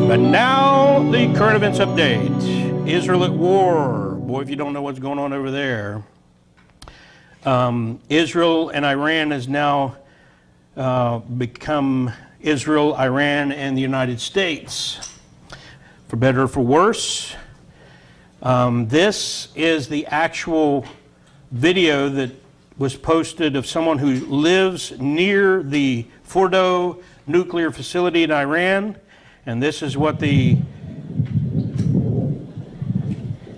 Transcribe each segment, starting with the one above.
And now the current events update. Israel at war. Boy, if you don't know what's going on over there. Israel and Iran has now become Israel, Iran, and the United States. For better or for worse. This is the actual video that was posted of someone who lives near the Fordo nuclear facility in Iran. And this is what the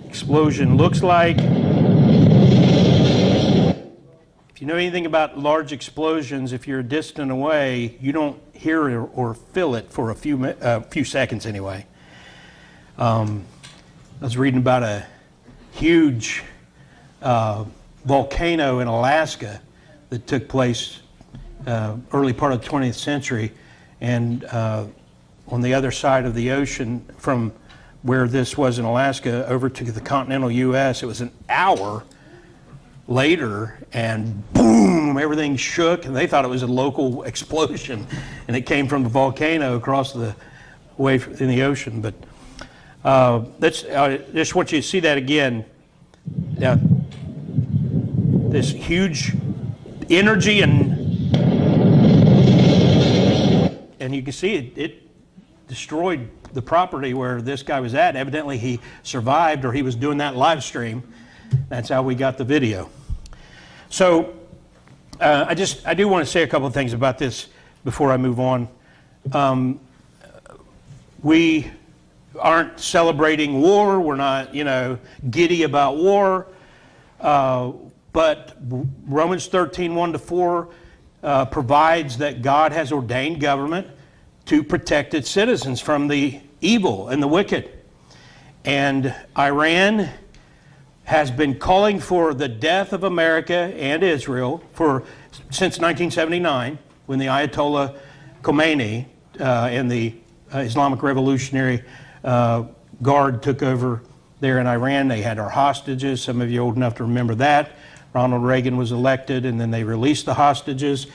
explosion looks like. If you know anything about large explosions, if you're distant away, you don't hear it or feel it for a few seconds anyway. I was reading about a huge volcano in Alaska that took place early part of the 20th century, and on the other side of the ocean from where this was in Alaska over to the continental U.S., it was an hour later, and boom, everything shook, and they thought it was a local explosion, and it came from the volcano across the way in the ocean. But I just want you to see that again. Now, this huge energy, and you can see it destroyed the property where this guy was at. Evidently he survived, or he was doing that live stream. That's how we got the video. So I do want to say a couple of things about this before I move on. We aren't celebrating war. We're not, giddy about war. But Romans 13, 1-4 provides that God has ordained government to protect its citizens from the evil and the wicked. And Iran has been calling for the death of America and Israel since 1979, when the Ayatollah Khomeini and the Islamic Revolutionary Guard took over there in Iran. They had our hostages. Some of you are old enough to remember that. Ronald Reagan was elected, and then they released the hostages.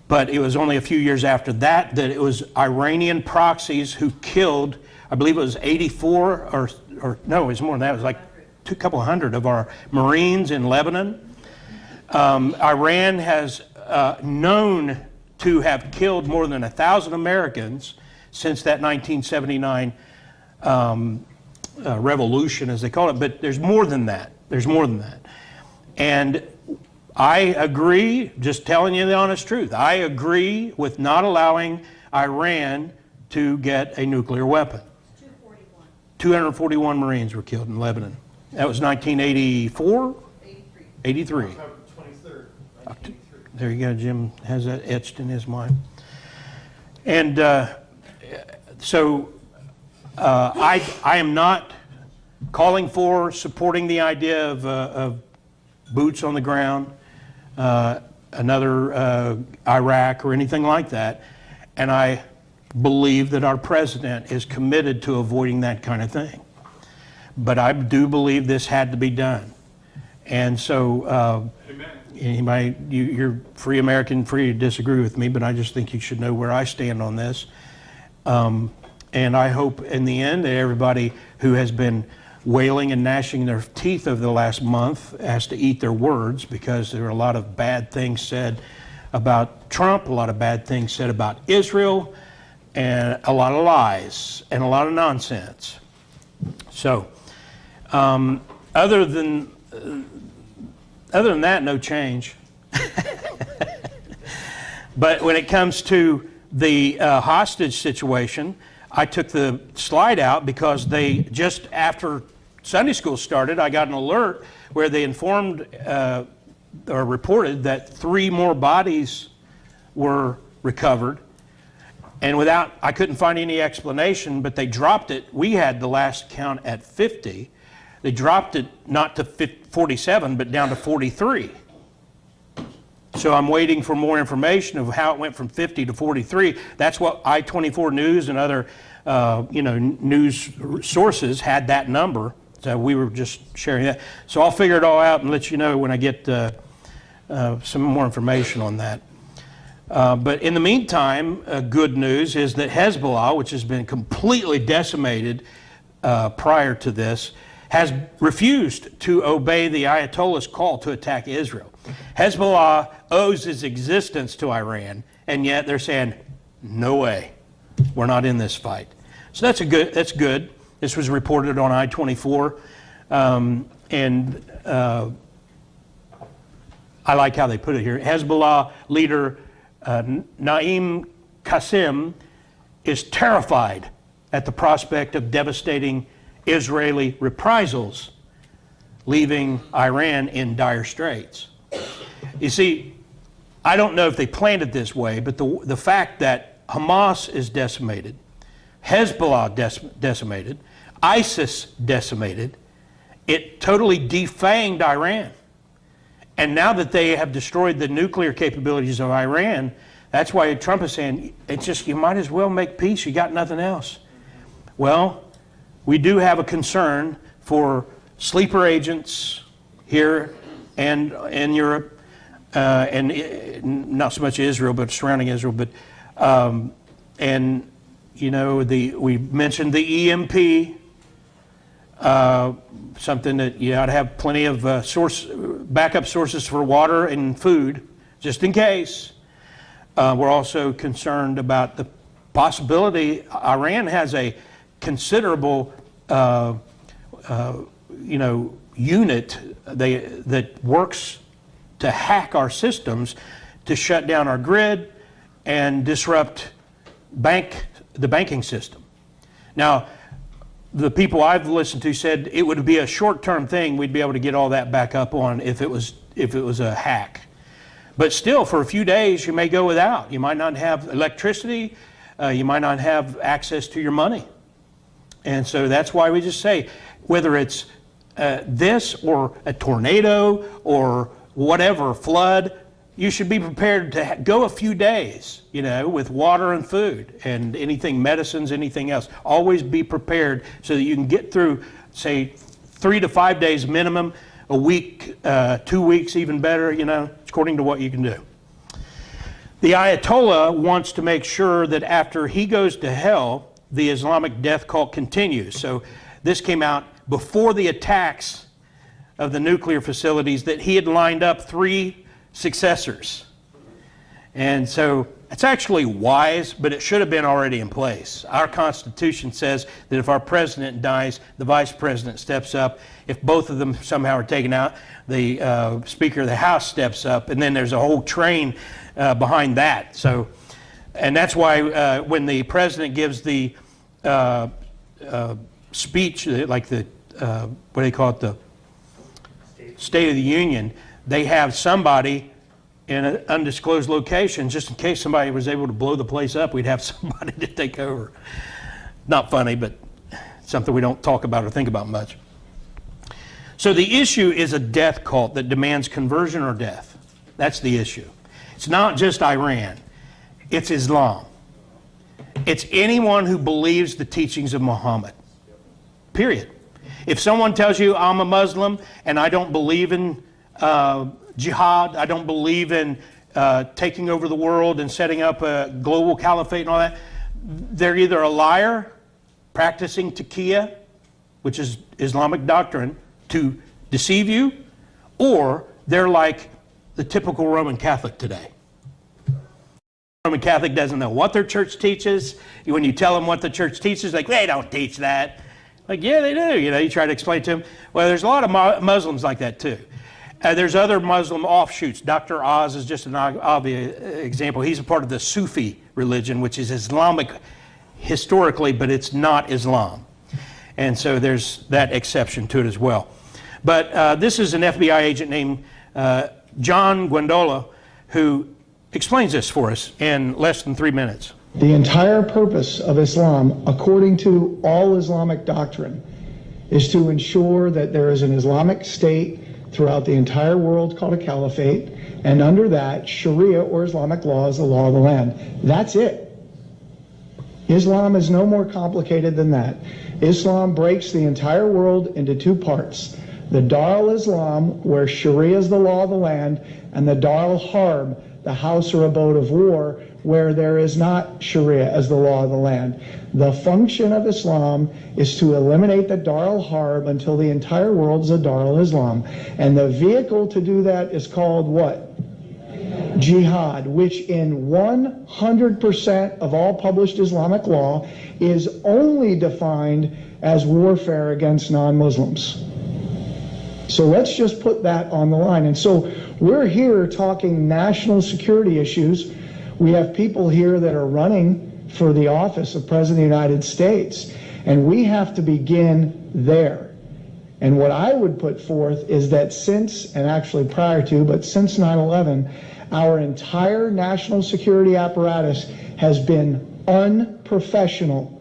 But it was only a few years after that it was Iranian proxies who killed, I believe it was 84, or no, it was more than that. It was like a couple hundred of our Marines in Lebanon. Iran has known to have killed more than 1,000 Americans since that 1979 revolution, as they call it. But there's more than that. There's more than that. And I agree, just telling you the honest truth, I agree with not allowing Iran to get a nuclear weapon. 241 Marines were killed in Lebanon. That was 1984? 83. October 23rd, 1983. There you go, Jim has that etched in his mind. And so I am not calling for, supporting the idea of boots on the ground, another Iraq or anything like that. And I believe that our president is committed to avoiding that kind of thing. But I do believe this had to be done. And so you're free American, free to disagree with me, but I just think you should know where I stand on this. And I hope in the end that everybody who has been wailing and gnashing their teeth over the last month has to eat their words, because there are a lot of bad things said about Trump, a lot of bad things said about Israel, and a lot of lies and a lot of nonsense. So other than that, no change. But when it comes to the hostage situation, I took the slide out because they, just after Sunday school started, I got an alert where they informed or reported that 3 more bodies were recovered. And I couldn't find any explanation, but they dropped it. We had the last count at 50. They dropped it not to 47, but down to 43. So I'm waiting for more information of how it went from 50 to 43. That's what I-24 News and other news sources had that number. So we were just sharing that. So I'll figure it all out and let you know when I get some more information on that. But in the meantime, good news is that Hezbollah, which has been completely decimated prior to this, has refused to obey the Ayatollah's call to attack Israel. Hezbollah owes its existence to Iran, and yet they're saying, no way, we're not in this fight. So that's good. This was reported on I-24, and I like how they put it here. Hezbollah leader Naim Qassem is terrified at the prospect of devastating Israeli reprisals, leaving Iran in dire straits. You see, I don't know if they planned it this way, but the fact that Hamas is decimated, Hezbollah decimated, ISIS decimated, it totally defanged Iran. And now that they have destroyed the nuclear capabilities of Iran, that's why Trump is saying, it's just, you might as well make peace, you got nothing else. Well, we do have a concern for sleeper agents here and in Europe, and not so much Israel, but surrounding Israel. But and you know, we mentioned the EMP, something that you ought to have plenty of backup sources for water and food, just in case. We're also concerned about the possibility Iran has a considerable, unit that works to hack our systems, to shut down our grid and disrupt the banking system. Now, the people I've listened to said it would be a short-term thing. We'd be able to get all that back up on if it was a hack. But still, for a few days, you may go without. You might not have electricity. You might not have access to your money. And so that's why we just say, whether it's this or a tornado or whatever, flood, you should be prepared to go a few days, with water and food and anything, medicines, anything else. Always be prepared so that you can get through, say, 3 to 5 days minimum, a week, 2 weeks, even better, according to what you can do. The Ayatollah wants to make sure that after he goes to hell, the Islamic death cult continues. So this came out before the attacks of the nuclear facilities, that he had lined up 3 successors. And so it's actually wise, but it should have been already in place. Our Constitution says that if our president dies, the vice president steps up. If both of them somehow are taken out, the Speaker of the House steps up, and then there's a whole train behind that. So, and that's why when the president gives the speech, like the, what do they call it, the State of the Union, they have somebody in an undisclosed location, just in case somebody was able to blow the place up, we'd have somebody to take over. Not funny, but something we don't talk about or think about much. So the issue is a death cult that demands conversion or death. That's the issue. It's not just Iran. It's Islam. It's anyone who believes the teachings of Muhammad. Period. If someone tells you, I'm a Muslim and I don't believe in jihad, I don't believe in taking over the world and setting up a global caliphate and all that, they're either a liar practicing taqiyya, which is Islamic doctrine, to deceive you, or they're like the typical Roman Catholic today. Roman Catholic doesn't know what their church teaches. When you tell them what the church teaches, like, they don't teach that. Like, yeah, they do. You try to explain to them. Well, there's a lot of Muslims like that too. There's other Muslim offshoots. Dr. Oz is just an obvious example. He's a part of the Sufi religion, which is Islamic historically, but it's not Islam. And so there's that exception to it as well. But this is an FBI agent named John Guandolo who explains this for us in less than 3 minutes. The entire purpose of Islam, according to all Islamic doctrine, is to ensure that there is an Islamic state throughout the entire world called a caliphate, and under that, Sharia or Islamic law is the law of the land. That's it. Islam is no more complicated than that. Islam breaks the entire world into 2 parts. The Dar al-Islam, where Sharia is the law of the land, and the Dar al-Harb, the house or abode of war, where there is not Sharia as the law of the land. The function of Islam is to eliminate the Dar al-Harb until the entire world is a Dar al-Islam. And the vehicle to do that is called what? Jihad, which in 100% of all published Islamic law is only defined as warfare against non-Muslims. So let's just put that on the line. And so we're here talking national security issues. We have people here that are running for the office of President of the United States, and we have to begin there. And what I would put forth is that since, and actually prior to, but since 9/11, our entire national security apparatus has been unprofessional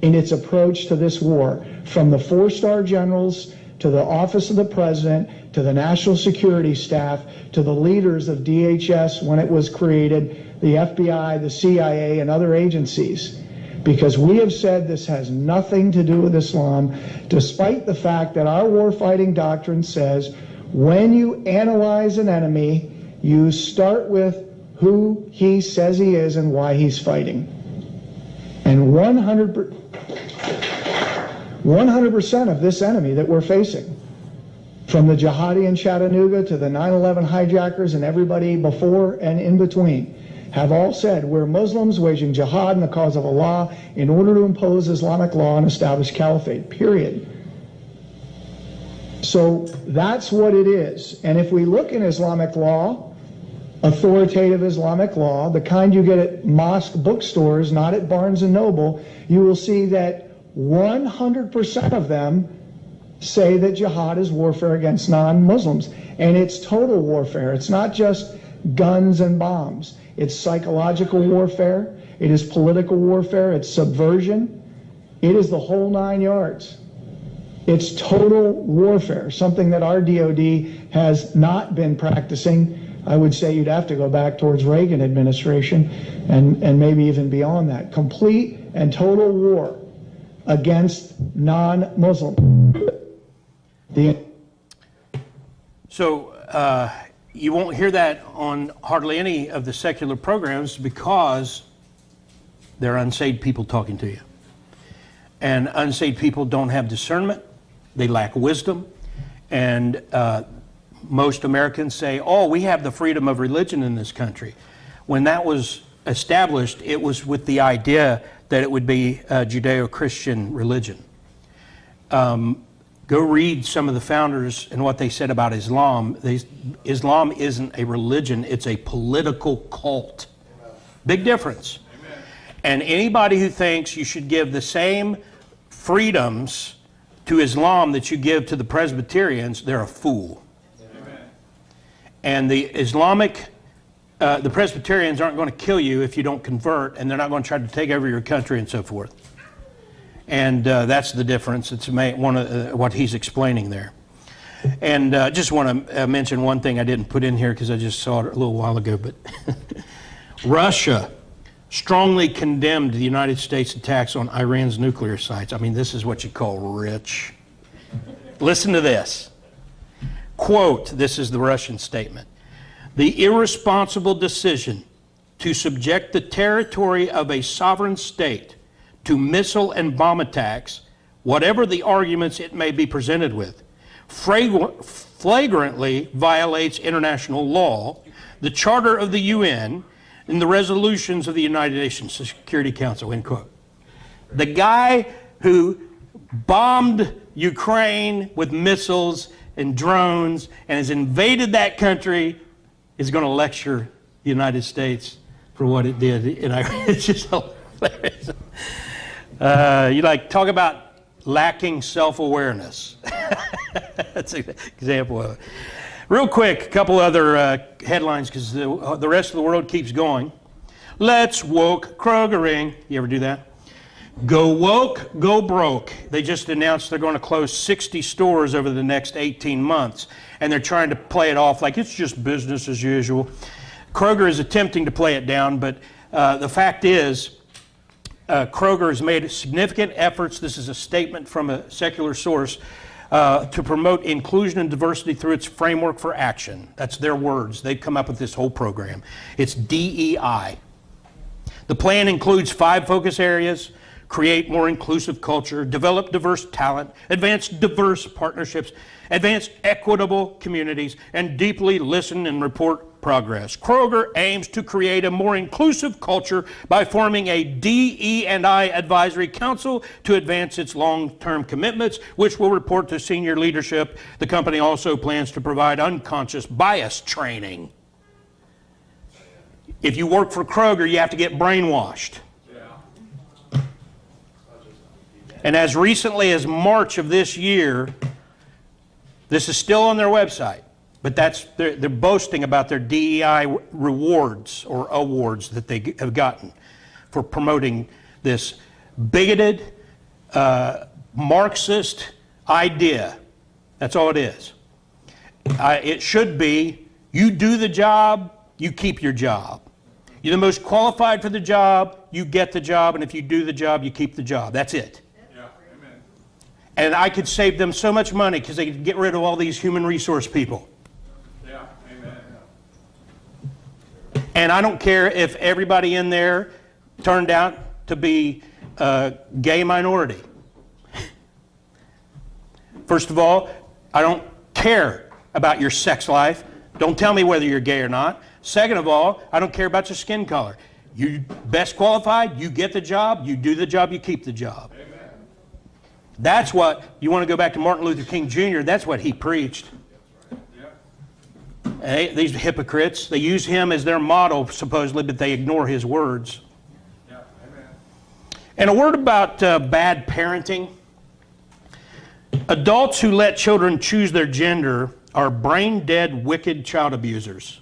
in its approach to this war, from the four-star generals to the office of the president, to the national security staff, to the leaders of DHS when it was created, the FBI, the CIA, and other agencies. Because we have said this has nothing to do with Islam, despite the fact that our warfighting doctrine says when you analyze an enemy, you start with who he says he is and why he's fighting. And 100% of this enemy that we're facing, from the jihadi in Chattanooga to the 9/11 hijackers and everybody before and in between, have all said we're Muslims waging jihad in the cause of Allah in order to impose Islamic law and establish caliphate, period. So that's what it is. And if we look in Islamic law, authoritative Islamic law, the kind you get at mosque bookstores, not at Barnes & Noble, you will see that 100% of them say that jihad is warfare against non-Muslims. And it's total warfare. It's not just guns and bombs. It's psychological warfare. It is political warfare. It's subversion. It is the whole 9 yards. It's total warfare, something that our DOD has not been practicing. I would say you'd have to go back towards Reagan administration and maybe even beyond that. Complete and total war against non-Muslim. So you won't hear that on hardly any of the secular programs because they're unsaved people talking to you. And unsaved people don't have discernment. They lack wisdom. And most Americans say, oh, we have the freedom of religion in this country. When that was established, it was with the idea that it would be a Judeo-Christian religion. Go read some of the founders and what they said about Islam. Islam isn't a religion, it's a political cult. Big difference. Amen. And anybody who thinks you should give the same freedoms to Islam that you give to the Presbyterians, they're a fool. Amen. And the Islamic, the Presbyterians aren't going to kill you if you don't convert, and they're not going to try to take over your country and so forth. And that's the difference. It's one of what he's explaining there. And just want to mention one thing I didn't put in here because I just saw it a little while ago. But Russia strongly condemned the United States attacks on Iran's nuclear sites. I mean, this is what you call rich. Listen to this. Quote, this is the Russian statement. The irresponsible decision to subject the territory of a sovereign state to missile and bomb attacks, whatever the arguments it may be presented with, flagrantly violates international law, the Charter of the UN, and the resolutions of the United Nations Security Council, end quote. The guy who bombed Ukraine with missiles and drones and has invaded that country is going to lecture the United States for what it did in Iraq. It's just hilarious. You talk about lacking self-awareness. That's an example of it. Real quick, a couple other headlines because the rest of the world keeps going. Let's woke Krogering. You ever do that? Go woke, go broke. They just announced they're going to close 60 stores over the next 18 months, and they're trying to play it off like it's just business as usual. Kroger is attempting to play it down, but the fact is, Kroger has made significant efforts. This is a statement from a secular source. to promote inclusion and diversity through its framework for action. That's their words. They've come up with this whole program. It's DEI. The plan includes 5 focus areas: create more inclusive culture, develop diverse talent, advance diverse partnerships, advance equitable communities, and deeply listen and report progress. Kroger aims to create a more inclusive culture by forming a DE&I advisory council to advance its long-term commitments, which will report to senior leadership. The company also plans to provide unconscious bias training. If you work for Kroger, you have to get brainwashed. And as recently as March of this year, this is still on their website, but they're boasting about their DEI rewards or awards that they have gotten for promoting this bigoted, Marxist idea. That's all it is. It should be, you do the job, you keep your job. You're the most qualified for the job, you get the job, and if you do the job, you keep the job. That's it. And I could save them so much money because they could get rid of all these human resource people. Yeah, amen. And I don't care if everybody in there turned out to be a gay minority. First of all, I don't care about your sex life. Don't tell me whether you're gay or not. Second of all, I don't care about your skin color. You best qualified, you get the job, you do the job, you keep the job. Amen. That's what, you want to go back to Martin Luther King Jr., that's what he preached. These hypocrites, they use him as their model, supposedly, but they ignore his words. Yeah, amen. And a word about bad parenting. Adults who let children choose their gender are brain-dead, wicked child abusers.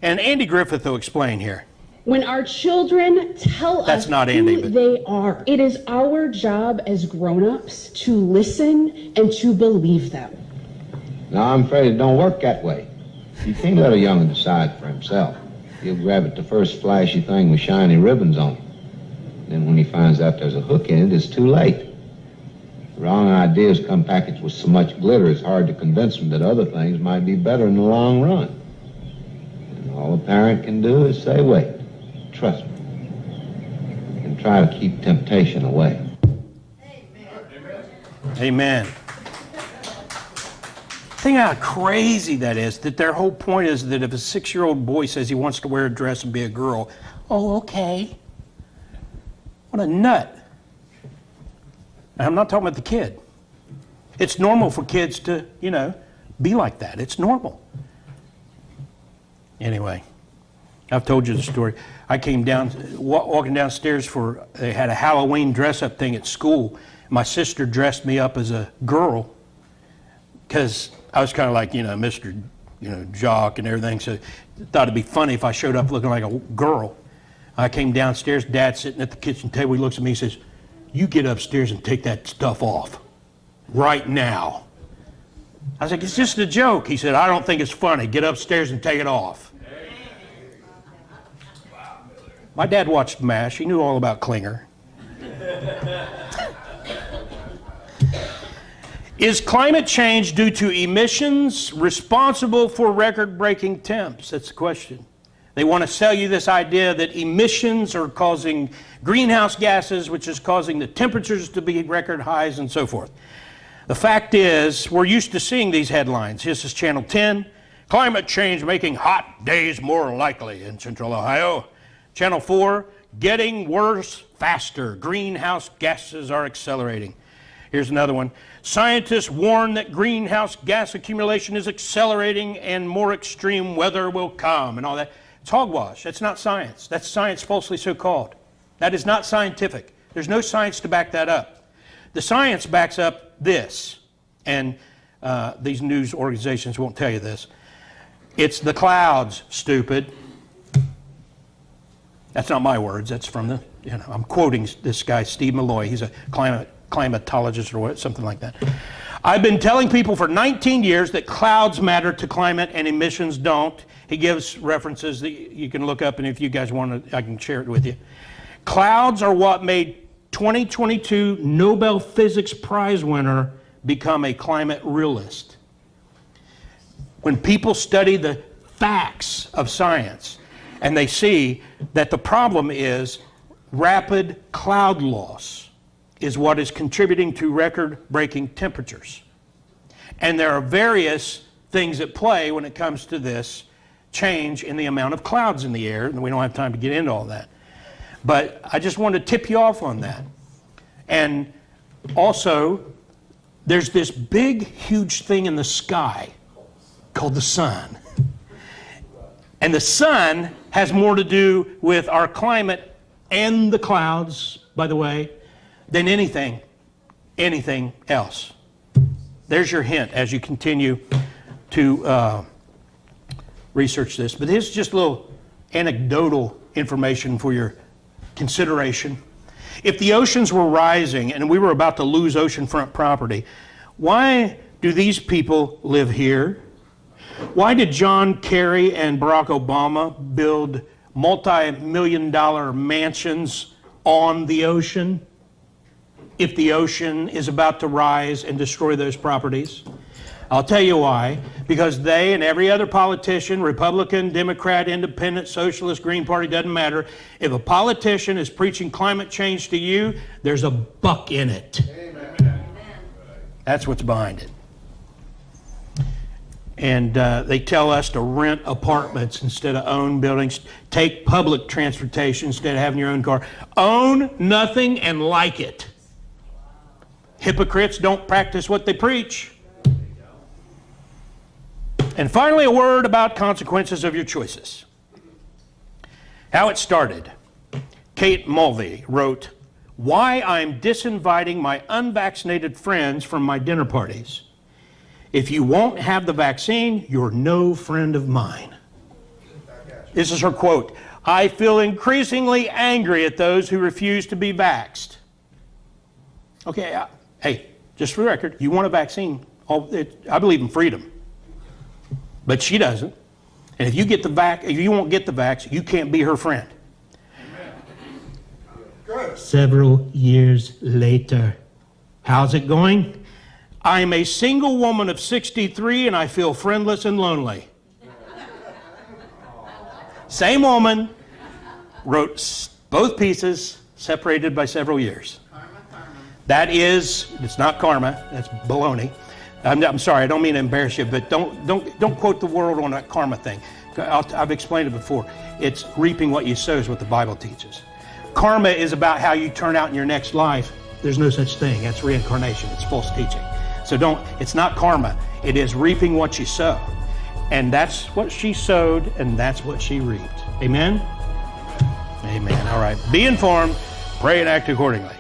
And Andy Griffith will explain here. When our children tell That's us not Andy, who but- they are, it is our job as grown-ups to listen and to believe them. No, I'm afraid it don't work that way. You can't let a young'un decide for himself. He'll grab at the first flashy thing with shiny ribbons on it. Then when he finds out there's a hook in it, it's too late. Wrong ideas come packaged with so much glitter, it's hard to convince them that other things might be better in the long run. And all a parent can do is say, wait, trust me, and try to keep temptation away. Amen. Think how crazy that is, that their whole point is that if a 6-year-old boy says he wants to wear a dress and be a girl, oh, okay. What a nut. And I'm not talking about the kid. It's normal for kids to, be like that. It's normal. Anyway, I've told you the story. I came down, walking downstairs they had a Halloween dress-up thing at school. My sister dressed me up as a girl because I was kind of like, Mr. Jock and everything, so I thought it'd be funny if I showed up looking like a girl. I came downstairs, Dad's sitting at the kitchen table, he looks at me, he says, you get upstairs and take that stuff off, right now. I was like, it's just a joke. He said, I don't think it's funny, get upstairs and take it off. My dad watched MASH, he knew all about Klinger. Is climate change due to emissions responsible for record-breaking temps? That's the question. They want to sell you this idea that emissions are causing greenhouse gases, which is causing the temperatures to be record highs and so forth. The fact is, we're used to seeing these headlines. This is Channel 10, climate change making hot days more likely in Central Ohio. Channel 4, getting worse faster, greenhouse gases are accelerating. Here's another one. Scientists warn that greenhouse gas accumulation is accelerating and more extreme weather will come and all that. It's hogwash. That's not science. That's science falsely so called. That is not scientific. There's no science to back that up. The science backs up this, and these news organizations won't tell you this. It's the clouds, stupid. That's not my words. That's from I'm quoting this guy, Steve Malloy. He's a climatologist or something like that. I've been telling people for 19 years that clouds matter to climate and emissions don't. He gives references that you can look up, and if you guys want to, I can share it with you. Clouds are what made 2022 Nobel Physics Prize winner become a climate realist. When people study the facts of science and they see that the problem is rapid cloud loss is what is contributing to record-breaking temperatures. And there are various things at play when it comes to this change in the amount of clouds in the air, and we don't have time to get into all that. But I just wanted to tip you off on that. And also, there's this big, huge thing in the sky called the sun. And the sun has more to do with our climate and the clouds, by the way, than anything else. There's your hint as you continue to research this. But here's just a little anecdotal information for your consideration. If the oceans were rising and we were about to lose oceanfront property, why do these people live here? Why did John Kerry and Barack Obama build multi-million-dollar mansions on the ocean if the ocean is about to rise and destroy those properties? I'll tell you why. Because they and every other politician, Republican, Democrat, Independent, Socialist, Green Party, doesn't matter. If a politician is preaching climate change to you, there's a buck in it. Amen. That's what's behind it. And they tell us to rent apartments instead of own buildings. Take public transportation instead of having your own car. Own nothing and like it. Hypocrites don't practice what they preach. And finally, a word about consequences of your choices. How it started. Kate Mulvey wrote, "Why I'm disinviting my unvaccinated friends from my dinner parties. If you won't have the vaccine, you're no friend of mine." This is her quote. "I feel increasingly angry at those who refuse to be vaxxed." Okay, hey, just for the record, you want a vaccine. I believe in freedom. But she doesn't. And if you won't get the vax, you can't be her friend. Amen. Several years later. How's it going? "I'm a single woman of 63 and I feel friendless and lonely." Same woman wrote both pieces separated by several years. It's not karma, that's baloney. I'm sorry, I don't mean to embarrass you, but don't quote the world on that karma thing. I've explained it before. It's reaping what you sow is what the Bible teaches. Karma is about how you turn out in your next life. There's no such thing. That's reincarnation. It's false teaching. So it's not karma. It is reaping what you sow. And that's what she sowed, and that's what she reaped. Amen? Amen. All right. Be informed. Pray and act accordingly.